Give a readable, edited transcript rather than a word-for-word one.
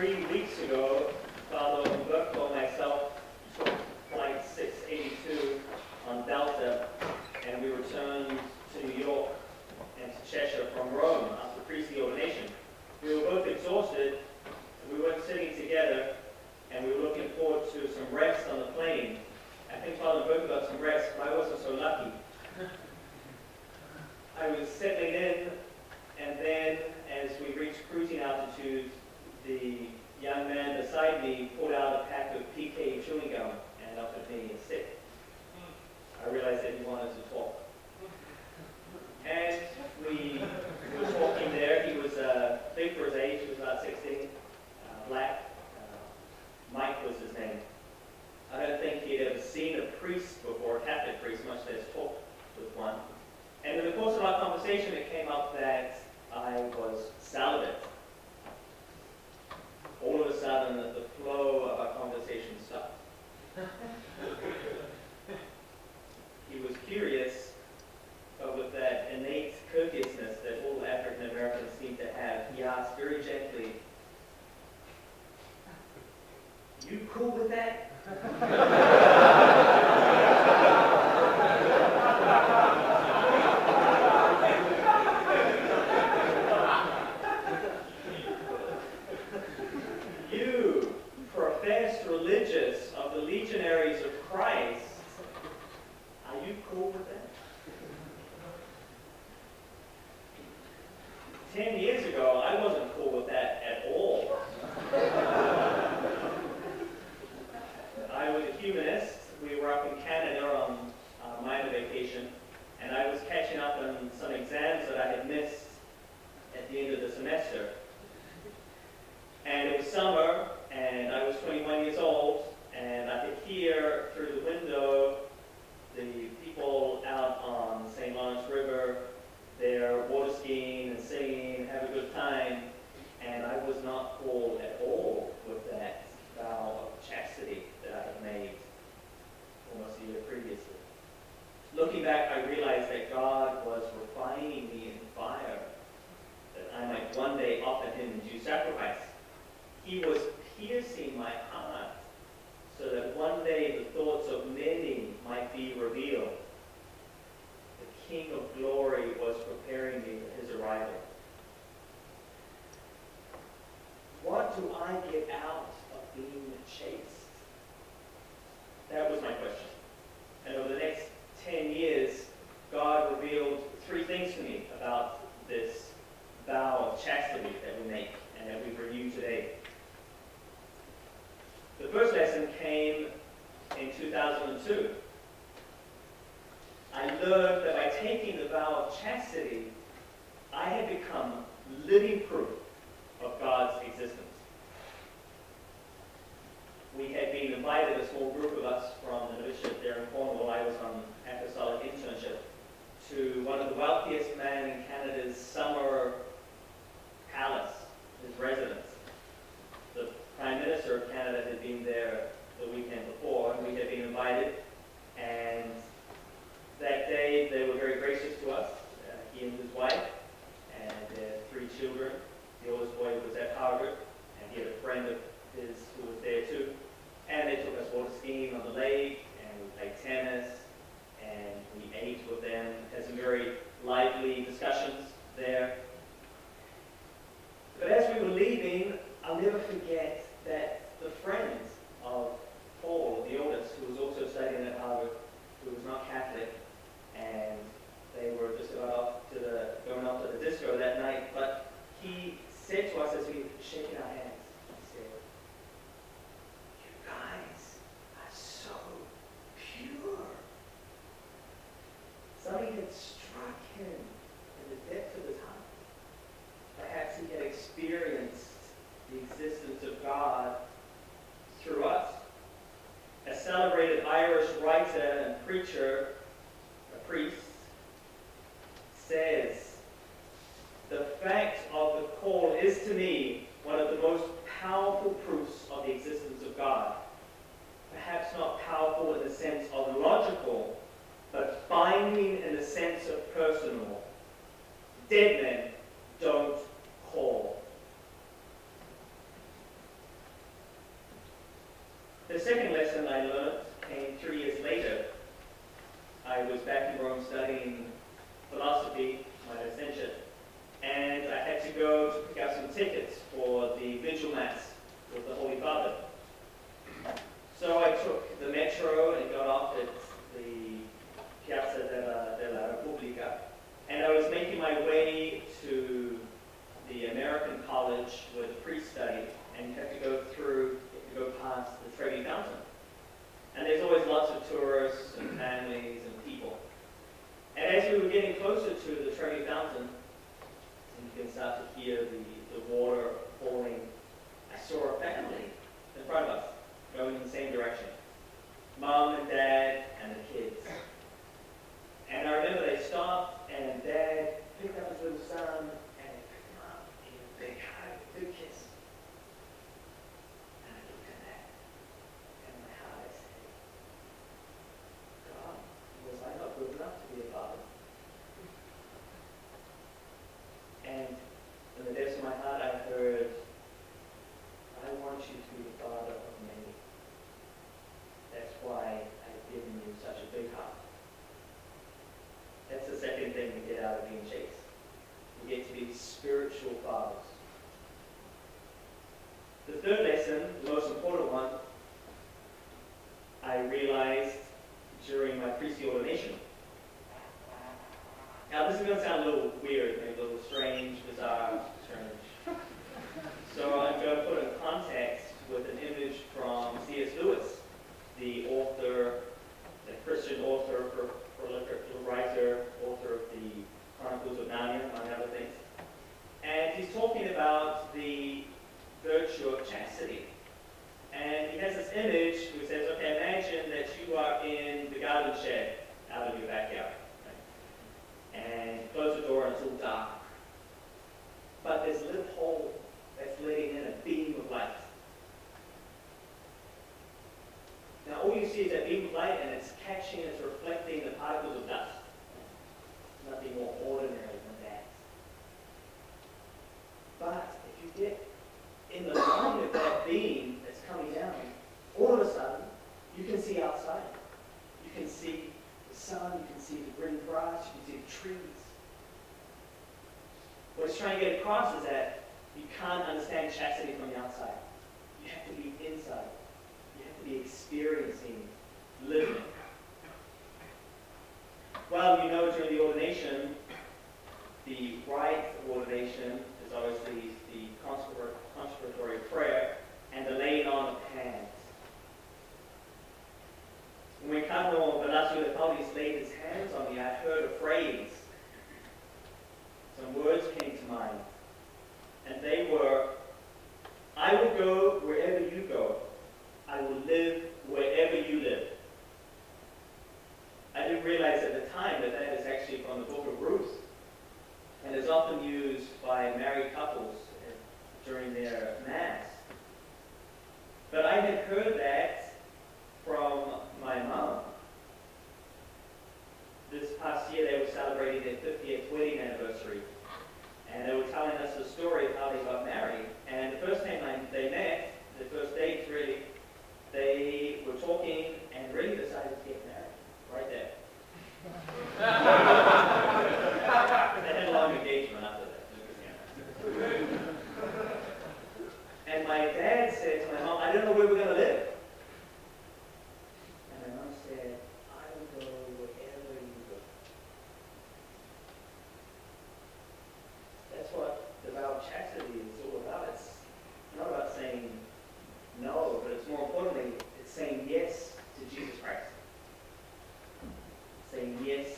3 weeks ago, Father Devereux and myself took flight 682 on Delta, and we returned to New York and to Cheshire from Rome after priestly ordination. We were both exhausted, and we weren't sitting together, and we were looking forward to some rest on the plane. I think Father Devereux got some rest, but I wasn't so lucky. I was settling in, and then as we reached cruising altitude, the young man beside me pulled out a pack of PK chewing gum and offered me a stick. I realized that he wanted to talk. And we were talking there. He was big for his age. He was about 16, black. Mike was his name. I don't think he'd ever seen a priest before, a Catholic priest, much less talked with one. And in the course of our conversation, it came up that I was celibate. All of a sudden, the flow of our conversation stopped. He was curious, but with that innate courteousness that all African Americans seem to have, he asked very gently, "You cool with that?" You, professed religious of the Legionaries of Christ, are you cool with that? 10 years ago, I wasn't cool with that at all. I was a humanist. We were up in Canada on a minor vacation, and I was catching up on some exams that I had missed at the end of the semester. And it was summer, and I was 21 years old, and I could hear through the window the people out on the St. Lawrence River. They're water skiing and singing, have a good time, and I was not called at all with that vow of chastity that I had made almost a year previously. Looking back, I realized that God was refining me in fire, that I might one day offer him due sacrifice. He was piercing my heart so that one day the thoughts of many might be revealed. The King of Glory was preparing me for his arrival. What do I get out of being chaste? That was my question. And over the next 10 years, God revealed 3 things to me about this vow of chastity that we make and that we renew today. The first lesson came in 2002. I learned that by taking the vow of chastity, I had become living proof of God's existence. We had been invited, a small group of us from the novitiate there in Cornwall. I was on apostolic internship, to one of the wealthiest men in Canada's summer palace, his residence. The Prime Minister of Canada had been there the weekend before, and we had been invited. And that day, they were very gracious to us, he and his wife, and their 3 children. The oldest boy was at Harvard, and he had a friend of his who was there too. And they took us water skiing on the lake, and we played tennis, and we ate with them, had some very lively discussions there. But as we were leaving, I'll never forget that the friends of Paul, the oldest, who was also studying at Harvard, who was not Catholic, and they were just about going off to the disco that night, but he said to us as we were shaking our hands, he said, "You guys are so pure." Something had struck him in the depths of his heart. Perhaps he had experienced the existence of God through us. A celebrated Irish writer and preacher, a priest, says, "The fact of the call is to me one of the most powerful proofs of the existence of God. Perhaps not powerful in the sense of logical, but binding in the sense of personal. Dead men don't call." to go to pick up some tickets for the Vigil Mass with the Holy Father. So I took the metro and got off at the Piazza della Repubblica, and I was making my way to the American college where the priests study, and you have to go past the Trevi Fountain. And there's always lots of tourists and families and people. And as we were getting closer to the Trevi Fountain, and you can start to hear the water falling, I saw a family in front of us going in the same direction. Mom and Dad and the kids. And I remember they stopped, and Dad picked up his little son and he picked him up in a big hug, a big kiss. And I looked at that, and in my heart I said, God, was I not good enough to be a father? And in the depths of my heart I heard, I want you to be the father of many. That's why I've given you such a big heart. That's the second thing we get out of being chaste. We get to be spiritual fathers. The third lesson, the most important one, I realized during my priestly ordination. Now this is going to sound a little weird, maybe a little strange, bizarre, strange. So I'm going to put in context with an image from C.S. Lewis, the author, the Christian author, prolific writer, author of the Chronicles of Narnia, among other things. And he's talking about the virtue of chastity. And he has this image who says, okay, imagine that you are in the garden shed out of your backyard. Right? And you close the door and it's all dark. But there's a little hole that's letting in a beam of light. Now all you see is that beam of light, and it's catching, it's reflecting the particles of dust. Nothing more ordinary than that. But if you get in the line of that beam that's coming down, all of a sudden, you can see outside. You can see the sun, you can see the green grass, you can see the trees. What it's trying to get across is that you can't understand chastity from the outside. You have to be inside. You have to be experiencing, living. Well, you know, during the ordination, the rite of ordination is obviously the consecratory prayer and the laying on of hands. When Cardinal Velasco de Paulis laid his hands on me, I heard a phrase. Some words came to mind. And they were, I will go wherever you go. I will live wherever you live. I didn't realize at the time that that is actually from the book of Ruth. And is often used by married couples during their Mass. But I had heard that from my mom. This past year they were celebrating their 50th wedding anniversary. And they were telling us the story of how they got married. And the first time they met, the first date really, they were talking and really decided to get married right there. They had a long engagement after that. And my dad said to my mom, I don't know where we're going to live. And my mom said, I will go wherever you go. That's what the vow of chastity is all about. It's not about saying no, but it's more importantly, it's saying yes to Jesus Christ. Saying yes